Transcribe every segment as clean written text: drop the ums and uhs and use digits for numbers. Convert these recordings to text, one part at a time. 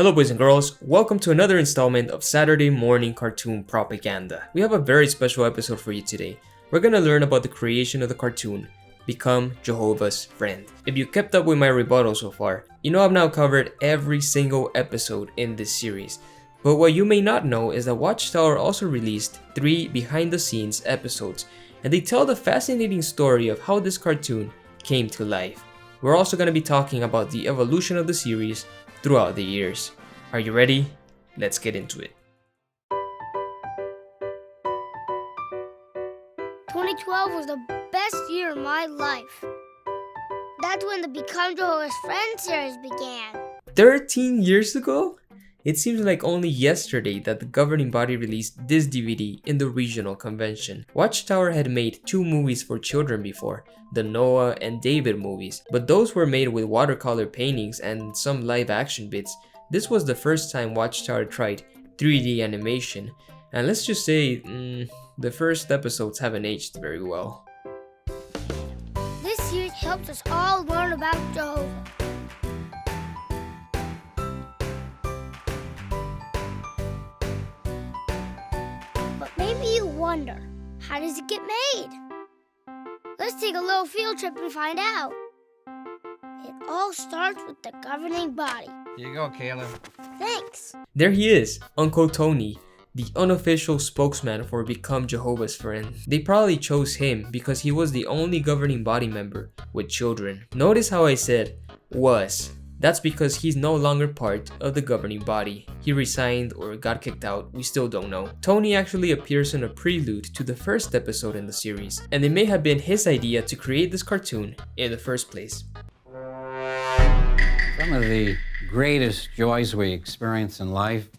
Hello boys and girls, welcome to another installment of Saturday Morning Cartoon Propaganda. We have a very special episode for you today. We're gonna learn about the creation of the cartoon, Become Jehovah's Friend. If you kept up with my rebuttal so far, you know I've now covered every single episode in this series. But what you may not know is that Watchtower also released 3 behind the scenes episodes, and they tell the fascinating story of how this cartoon came to life. We're also gonna be talking about the evolution of the series throughout the years. Are you ready? Let's get into it. 2012 was the best year of my life. That's when the Become Jehovah's Friend series began. 13 years ago? It seems like only yesterday that the governing body released this DVD in the regional convention. Watchtower had made 2 movies for children before, the Noah and David movies, but those were made with watercolor paintings and some live action bits. This was the first time Watchtower tried 3D animation, and let's just say, the first episodes haven't aged very well. This series helps us all learn about Jehovah. But maybe you wonder, how does it get made? Let's take a little field trip and find out. It all starts with the governing body. Here you go, Caleb. Thanks. There he is, Uncle Tony, the unofficial spokesman for Become Jehovah's Friend. They probably chose him because he was the only governing body member with children. Notice how I said was. That's because he's no longer part of the governing body. He resigned or got kicked out, we still don't know. Tony actually appears in a prelude to the first episode in the series, and it may have been his idea to create this cartoon in the first place. Some of the greatest joys we experience in life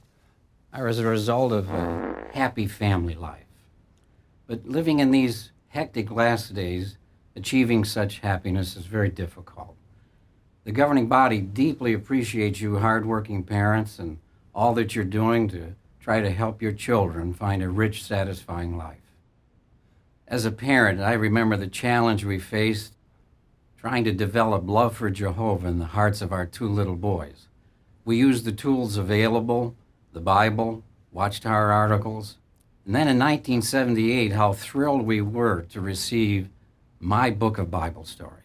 are as a result of a happy family life. But living in these hectic last days, achieving such happiness is very difficult. The governing body deeply appreciates you hardworking parents and all that you're doing to try to help your children find a rich, satisfying life. As a parent, I remember the challenge we faced trying to develop love for Jehovah in the hearts of our 2 little boys. We used the tools available, the Bible, Watchtower articles, and then in 1978, how thrilled we were to receive my book of Bible stories.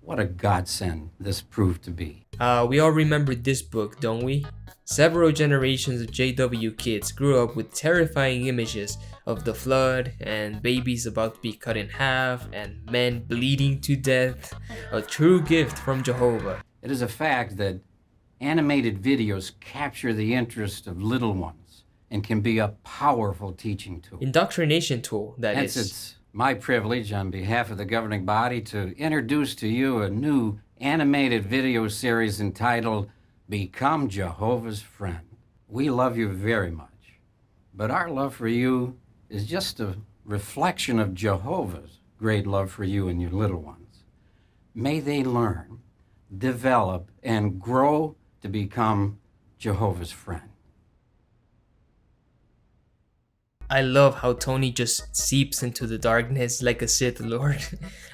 What a godsend this proved to be. We all remember this book, don't we? Several generations of JW kids grew up with terrifying images of the flood and babies about to be cut in half and men bleeding to death. A true gift from Jehovah. It is a fact that animated videos capture the interest of little ones and can be a powerful teaching tool. Indoctrination tool, that Hence, is. it's my privilege on behalf of the governing body to introduce to you a new animated video series entitled Become Jehovah's Friend. We love you very much, but our love for you is just a reflection of Jehovah's great love for you and your little ones. May they learn, develop, and grow to become Jehovah's friend. I love how Tony just seeps into the darkness like a Sith Lord.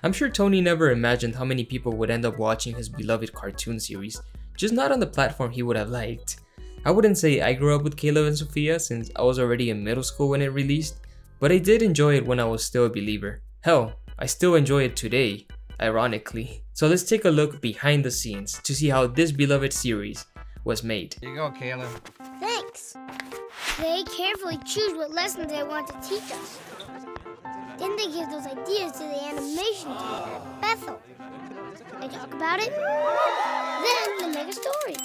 I'm sure Tony never imagined how many people would end up watching his beloved cartoon series, just not on the platform he would have liked. I wouldn't say I grew up with Caleb and Sophia since I was already in middle school when it released, but I did enjoy it when I was still a believer. Hell, I still enjoy it today, ironically. So let's take a look behind the scenes to see how this beloved series was made. Here you go, Caleb. Thanks. They carefully choose what lessons they want to teach us. Then they give those ideas to the animation team at Bethel. They talk about it, then they make a story.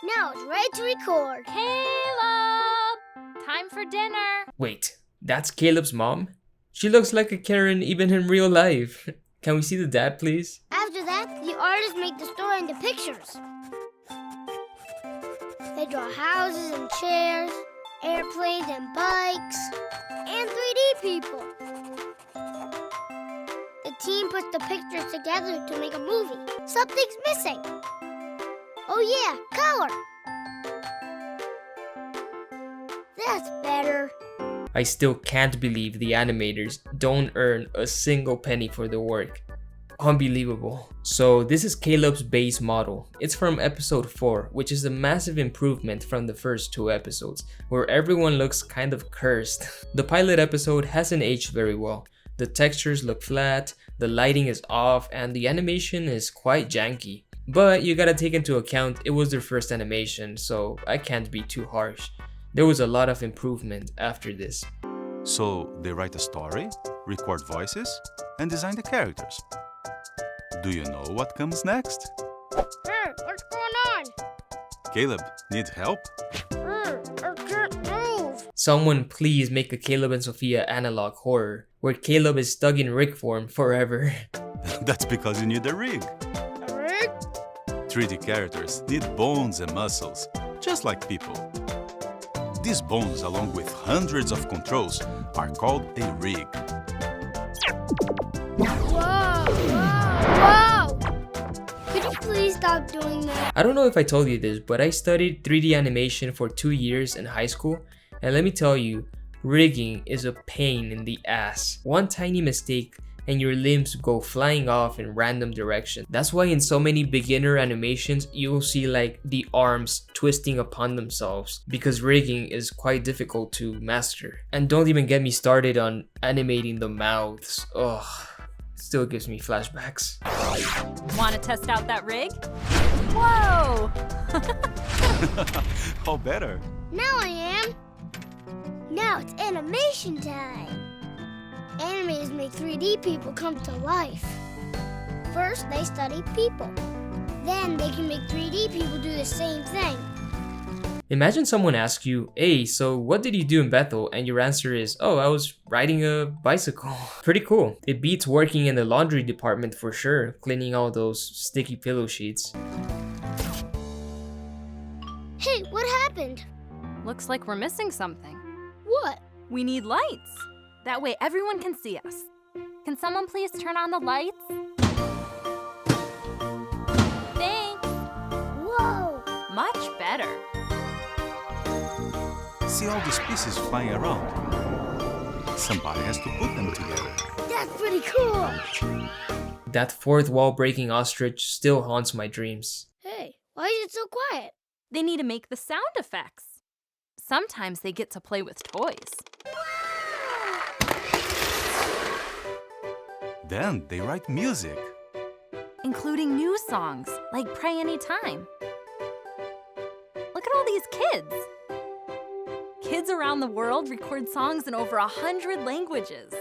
Now it's ready to record. Caleb! Time for dinner. Wait, that's Caleb's mom? She looks like a Karen even in real life. Can we see the dad, please? After that, the artists make the story into pictures. They draw houses and chairs, airplanes and bikes, and 3D people. The team puts the pictures together to make a movie. Something's missing. Oh yeah, color. That's better. I still can't believe the animators don't earn a single penny for their work. Unbelievable. So this is Caleb's base model. It's from episode 4, which is a massive improvement from the first 2 episodes, where everyone looks kind of cursed. The pilot episode hasn't aged very well. The textures look flat, the lighting is off, and the animation is quite janky. But you gotta take into account it was their first animation, so I can't be too harsh. There was a lot of improvement after this. So they write a story, record voices, and design the characters. Do you know what comes next? Hey, what's going on? Caleb, need help? I can't move. Someone please make a Caleb and Sophia analog horror, where Caleb is stuck in rig form forever. That's because you need a rig. A rig? 3D characters need bones and muscles, just like people. These bones, along with hundreds of controls, are called a rig. Whoa! Whoa! Could you please stop doing that? I don't know if I told you this, but I studied 3D animation for 2 years in high school, and let me tell you, rigging is a pain in the ass. One tiny mistake and your limbs go flying off in random directions. That's why in so many beginner animations, you'll see like the arms twisting upon themselves, because rigging is quite difficult to master. And don't even get me started on animating the mouths. Ugh, still gives me flashbacks. Want to test out that rig? Whoa! How better? Now I am. Now it's animation time. Animators make 3D people come to life. First, they study people. Then they can make 3D people do the same thing. Imagine someone asks you, hey, so what did you do in Bethel? And your answer is, oh, I was riding a bicycle. Pretty cool. It beats working in the laundry department for sure, cleaning all those sticky pillow sheets. Hey, what happened? Looks like we're missing something. What? We need lights. That way everyone can see us. Can someone please turn on the lights? Thanks. Whoa! Much better. See all these pieces flying around? Somebody has to put them together. That's pretty cool. That fourth wall breaking ostrich still haunts my dreams. Hey, why is it so quiet? They need to make the sound effects. Sometimes they get to play with toys. Then they write music. Including new songs, like Pray Anytime. Look at all these kids. Kids around the world record songs in over 100 languages.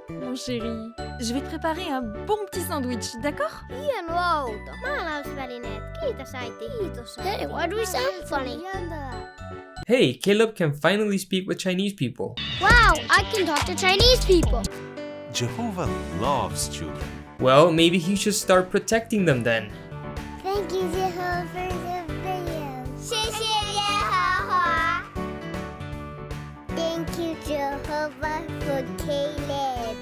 Mon chéri, je vais te préparer un bon petit sandwich, d'accord? Hieno auto. Hey, why do we sound funny? Hey, Caleb can finally speak with Chinese people. Wow, I can talk to Chinese people. Jehovah loves children. Well, maybe he should start protecting them then. Thank you, Jehovah, for the video. 谢谢耶和华. Thank you, Jehovah, for Caleb.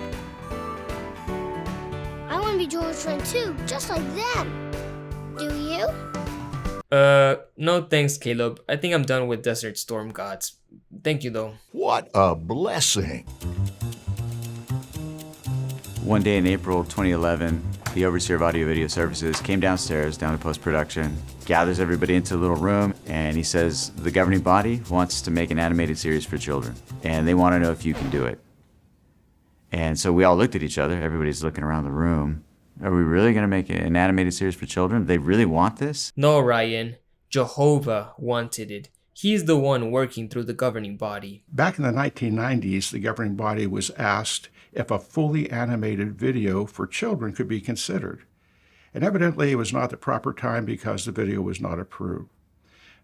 I want to be Jehovah's friend too, just like them. Do you? No thanks, Caleb. I think I'm done with Desert Storm Gods. Thank you though. What a blessing. One day in April 2011, the overseer of audio video services came downstairs, down to post-production, gathers everybody into a little room, and he says, the governing body wants to make an animated series for children, and they want to know if you can do it. And so we all looked at each other, everybody's looking around the room. Are we really going to make an animated series for children? They really want this? No, Ryan. Jehovah wanted it. He's the one working through the governing body. Back in the 1990s, the governing body was asked if a fully animated video for children could be considered. And evidently it was not the proper time because the video was not approved.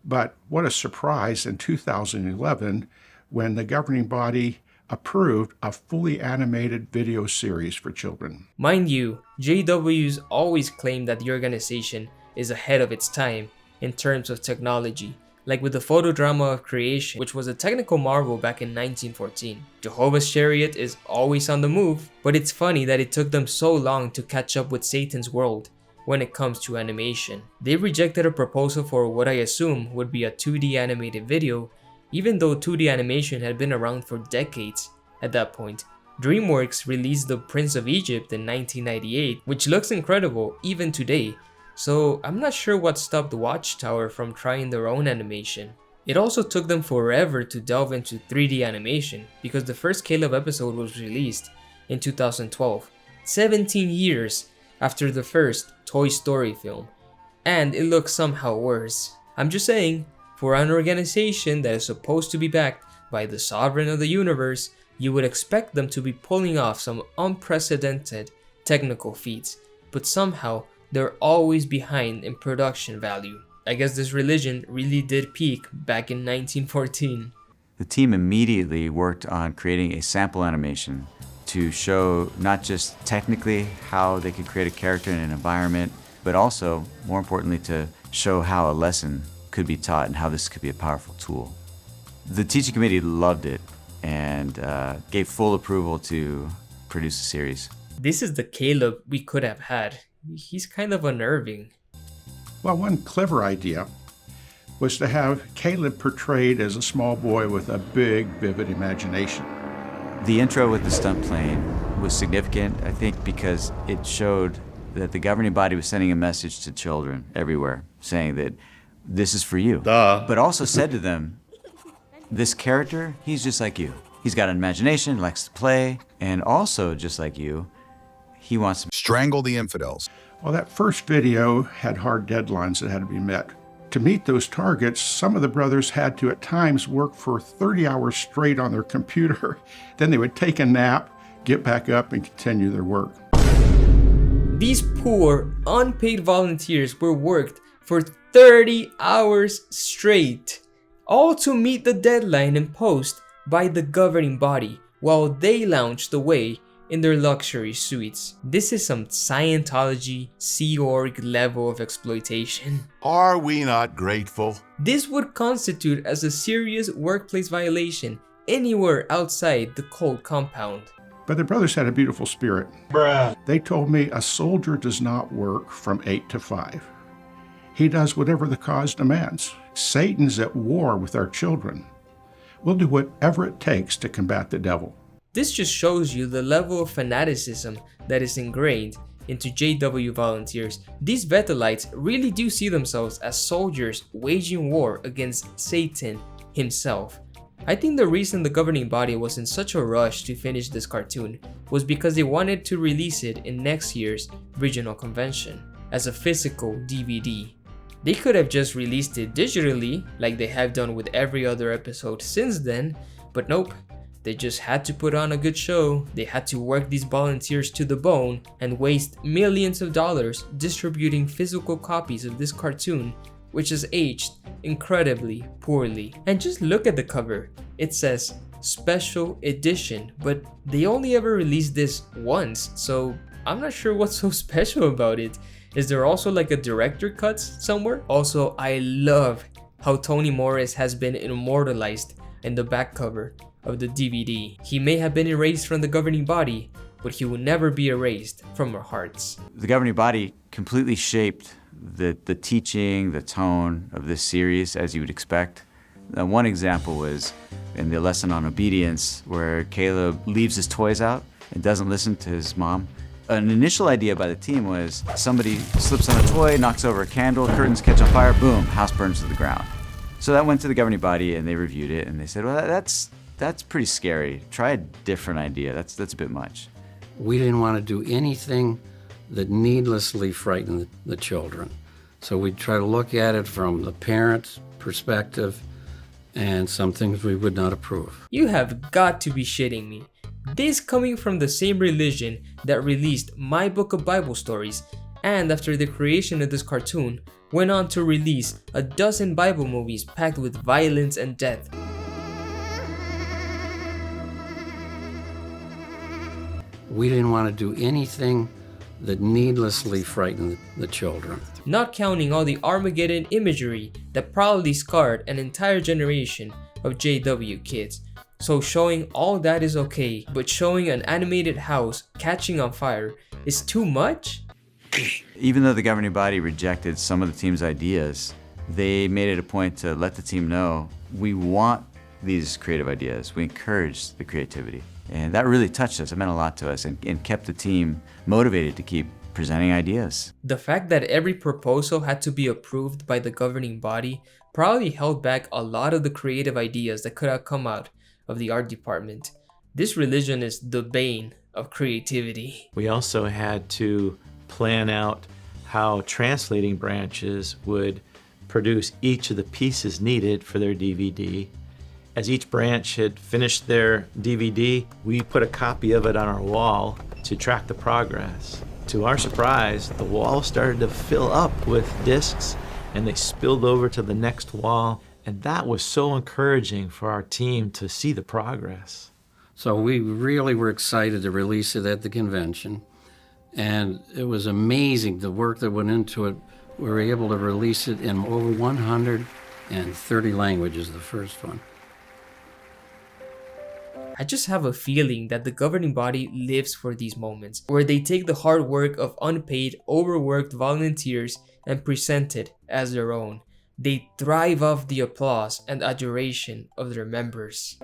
But what a surprise in 2011 when the governing body approved a fully animated video series for children. Mind you, JW's always claimed that the organization is ahead of its time in terms of technology, like with the photodrama of creation, which was a technical marvel back in 1914. Jehovah's Chariot is always on the move, but it's funny that it took them so long to catch up with Satan's world when it comes to animation. They rejected a proposal for what I assume would be a 2D animated video, even though 2D animation had been around for decades at that point, DreamWorks released The Prince of Egypt in 1998, which looks incredible even today, so I'm not sure what stopped Watchtower from trying their own animation. It also took them forever to delve into 3D animation because the first Caleb episode was released in 2012, 17 years after the first Toy Story film, and it looks somehow worse. I'm just saying, for an organization that is supposed to be backed by the sovereign of the universe, you would expect them to be pulling off some unprecedented technical feats, but somehow they're always behind in production value. I guess this religion really did peak back in 1914. The team immediately worked on creating a sample animation to show not just technically how they could create a character in an environment, but also, more importantly, to show how a lesson could be taught and how this could be a powerful tool. The teaching committee loved it and gave full approval to produce the series. This is the Caleb we could have had. He's kind of unnerving. Well, one clever idea was to have Caleb portrayed as a small boy with a big, vivid imagination. The intro with the stunt plane was significant, I think, because it showed that the governing body was sending a message to children everywhere, saying that this is for you. Duh. But also said to them, this character, he's just like you. He's got an imagination, likes to play, and also, just like you, he wants to Strangle the infidels. Well, that first video had hard deadlines that had to be met. To meet those targets, some of the brothers had to at times work for 30 hours straight on their computer. Then they would take a nap, get back up, and continue their work. These poor, unpaid volunteers were worked for 30 hours straight, all to meet the deadline imposed by the governing body while they lounged away in their luxury suites. This is some Scientology, Sea Org level of exploitation. Are we not grateful? This would constitute as a serious workplace violation anywhere outside the cult compound. But the brothers had a beautiful spirit. Bruh. They told me a soldier does not work from 8 to 5. He does whatever the cause demands. Satan's at war with our children. We'll do whatever it takes to combat the devil. This just shows you the level of fanaticism that is ingrained into JW volunteers. These Vetelites really do see themselves as soldiers waging war against Satan himself. I think the reason the governing body was in such a rush to finish this cartoon was because they wanted to release it in next year's regional convention as a physical DVD. They could have just released it digitally like they have done with every other episode since then, but nope. They just had to put on a good show. They had to work these volunteers to the bone and waste millions of dollars distributing physical copies of this cartoon, which has aged incredibly poorly. And just look at the cover. It says special edition, but they only ever released this once, so I'm not sure what's so special about it. Is there also like a director cut somewhere? Also, I love how Toni Morris has been immortalized in the back cover of the DVD. He may have been erased from the governing body, but he will never be erased from our hearts. The governing body completely shaped the teaching, the tone of this series, as you would expect. One example was in the lesson on obedience, where Caleb leaves his toys out and doesn't listen to his mom. An initial idea by the team was somebody slips on a toy, knocks over a candle, curtains catch on fire, boom, house burns to the ground. So that went to the governing body and they reviewed it and they said, well, that's pretty scary. Try a different idea. That's a bit much. We didn't want to do anything that needlessly frightened the children. So we try to look at it from the parent's perspective and some things we would not approve. You have got to be shitting me. This coming from the same religion that released my book of Bible stories, and after the creation of this cartoon, went on to release a dozen Bible movies packed with violence and death. We didn't want to do anything that needlessly frightened the children. Not counting all the Armageddon imagery that probably scarred an entire generation of JW kids. So showing all that is okay, but showing an animated house catching on fire is too much? Even though the governing body rejected some of the team's ideas, they made it a point to let the team know, we want these creative ideas. We encourage the creativity. And that really touched us. It meant a lot to us and kept the team motivated to keep presenting ideas. The fact that every proposal had to be approved by the governing body probably held back a lot of the creative ideas that could have come out of the art department. This religion is the bane of creativity. We also had to plan out how translating branches would produce each of the pieces needed for their DVD. As each branch had finished their DVD, we put a copy of it on our wall to track the progress. To our surprise, the wall started to fill up with discs, and they spilled over to the next wall, and that was so encouraging for our team to see the progress. So we really were excited to release it at the convention, and it was amazing the work that went into it. We were able to release it in over 130 languages, the first one. I just have a feeling that the governing body lives for these moments, where they take the hard work of unpaid, overworked volunteers and present it as their own. They thrive off the applause and adoration of their members.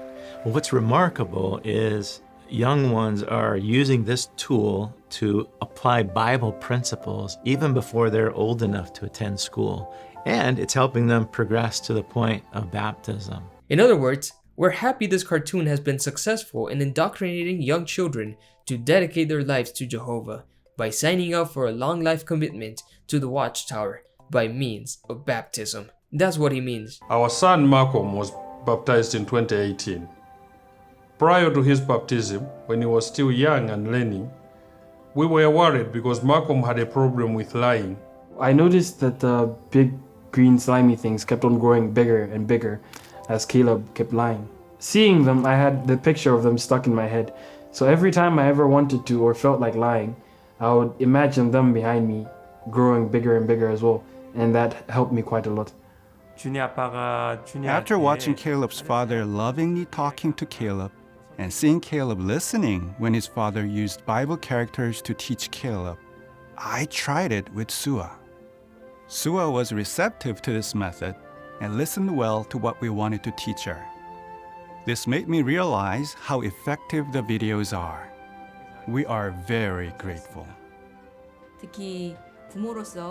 Well, what's remarkable is young ones are using this tool to apply Bible principles even before they're old enough to attend school, and it's helping them progress to the point of baptism. In other words, we're happy this cartoon has been successful in indoctrinating young children to dedicate their lives to Jehovah by signing up for a long life commitment to the Watchtower by means of baptism. That's what he means. Our son Malcolm was baptized in 2018. Prior to his baptism, when he was still young and learning, we were worried because Malcolm had a problem with lying. I noticed that the big green slimy things kept on growing bigger and bigger as Caleb kept lying. Seeing them, I had the picture of them stuck in my head. So every time I ever wanted to or felt like lying, I would imagine them behind me growing bigger and bigger as well. And that helped me quite a lot. After watching Caleb's father lovingly talking to Caleb and seeing Caleb listening when his father used Bible characters to teach Caleb, I tried it with Sua. Sua was receptive to this method and listened well to what we wanted to teach her. This made me realize how effective the videos are. We are very grateful.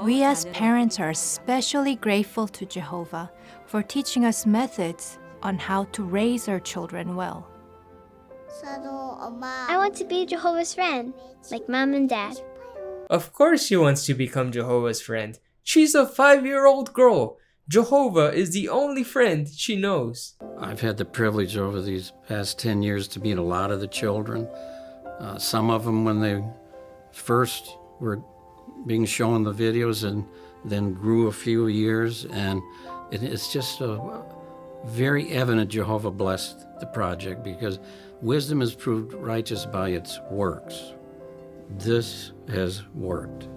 We as parents are especially grateful to Jehovah for teaching us methods on how to raise our children well. I want to be Jehovah's friend, like Mom and Dad. Of course she wants to become Jehovah's friend. She's a 5-year-old girl. Jehovah is the only friend she knows. I've had the privilege over these past 10 years to meet a lot of the children. Some of them when they first were being shown the videos and then grew a few years, and it's just very evident Jehovah blessed the project because wisdom is proved righteous by its works. This has worked.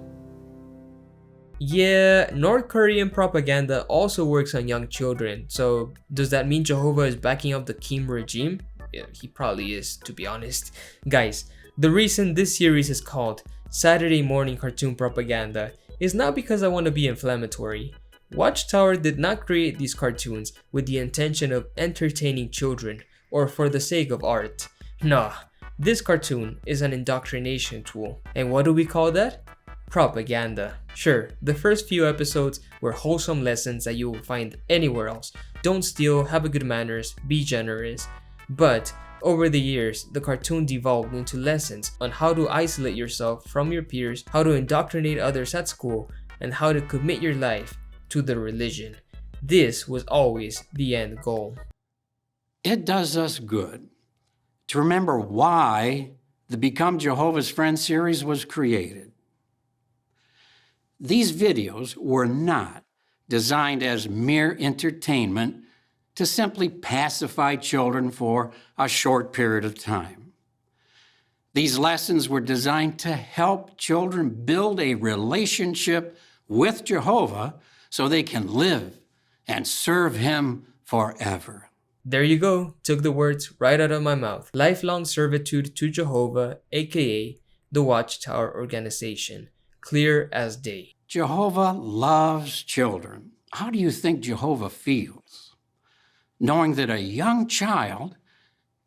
Yeah, North Korean propaganda also works on young children, so does that mean Jehovah is backing up the Kim regime? Yeah, he probably is, to be honest. Guys, the reason this series is called Saturday Morning Cartoon Propaganda is not because I want to be inflammatory. Watchtower did not create these cartoons with the intention of entertaining children or for the sake of art. Nah, this cartoon is an indoctrination tool. And what do we call that? Propaganda. Sure, the first few episodes were wholesome lessons that you will find anywhere else. Don't steal, have a good manners, be generous. But over the years, the cartoon devolved into lessons on how to isolate yourself from your peers, how to indoctrinate others at school, and how to commit your life to the religion. This was always the end goal. It does us good to remember why the Become Jehovah's Friends series was created. These videos were not designed as mere entertainment to simply pacify children for a short period of time. These lessons were designed to help children build a relationship with Jehovah so they can live and serve Him forever. There you go, took the words right out of my mouth. Lifelong servitude to Jehovah, aka the Watchtower organization. Clear as day. Jehovah loves children. How do you think Jehovah feels, knowing that a young child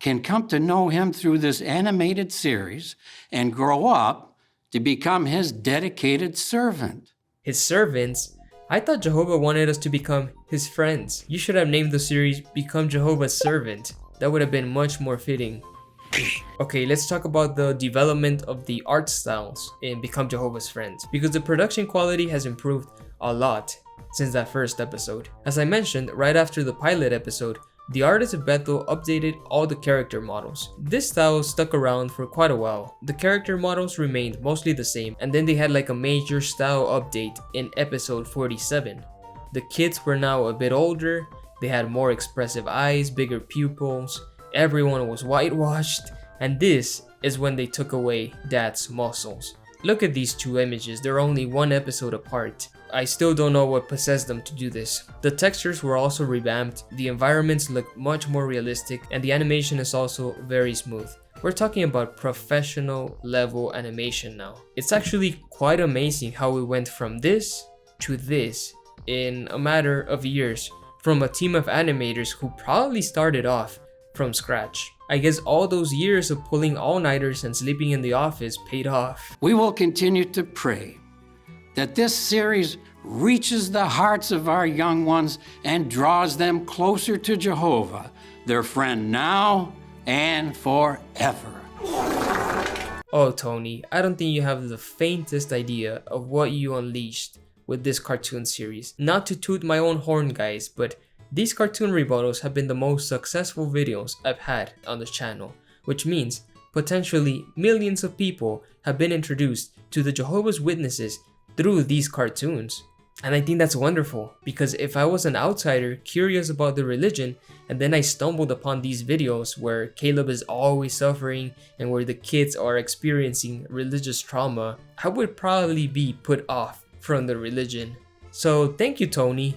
can come to know him through this animated series and grow up to become his dedicated servant. His servants? I thought Jehovah wanted us to become his friends. You should have named the series Become Jehovah's Servant. That would have been much more fitting. Okay, let's talk about the development of the art styles in Become Jehovah's Friends, because the production quality has improved a lot since that first episode. As I mentioned, right after the pilot episode, the artists of Bethel updated all the character models. This style stuck around for quite a while. The character models remained mostly the same, and then they had like a major style update in episode 47. The kids were now a bit older, they had more expressive eyes, bigger pupils, everyone was whitewashed, and this is when they took away Dad's muscles. Look at these two images, they're only one episode apart. I still don't know what possessed them to do this. The textures were also revamped, the environments look much more realistic, and the animation is also very smooth. We're talking about professional level animation now. It's actually quite amazing how we went from this to this in a matter of years, from a team of animators who probably started off from scratch. I guess all those years of pulling all-nighters and sleeping in the office paid off. We will continue to pray that this series reaches the hearts of our young ones and draws them closer to Jehovah, their friend now and forever. Oh, Tony, I don't think you have the faintest idea of what you unleashed with this cartoon series. Not to toot my own horn, guys, but these cartoon rebuttals have been the most successful videos I've had on the channel, which means potentially millions of people have been introduced to the Jehovah's Witnesses through these cartoons. And I think that's wonderful, because if I was an outsider curious about the religion and then I stumbled upon these videos where Caleb is always suffering and where the kids are experiencing religious trauma, I would probably be put off from the religion. So thank you, Tony.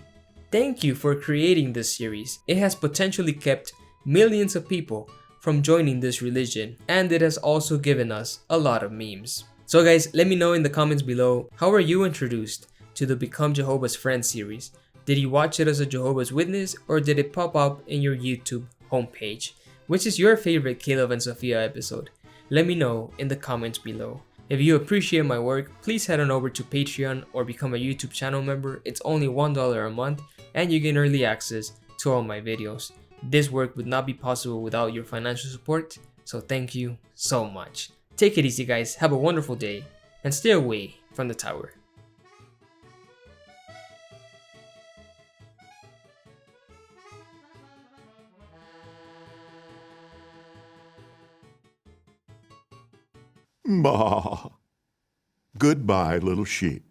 Thank you for creating this series. It has potentially kept millions of people from joining this religion, and it has also given us a lot of memes. So guys, let me know in the comments below, how were you introduced to the Become Jehovah's Friends series? Did you watch it as a Jehovah's Witness, or did it pop up in your YouTube homepage? Which is your favorite Caleb and Sophia episode? Let me know in the comments below. If you appreciate my work, please head on over to Patreon or become a YouTube channel member. It's only $1 a month and you get early access to all my videos. This work would not be possible without your financial support, so thank you so much. Take it easy, guys, have a wonderful day, and stay away from the tower. Bah. Goodbye, little sheep.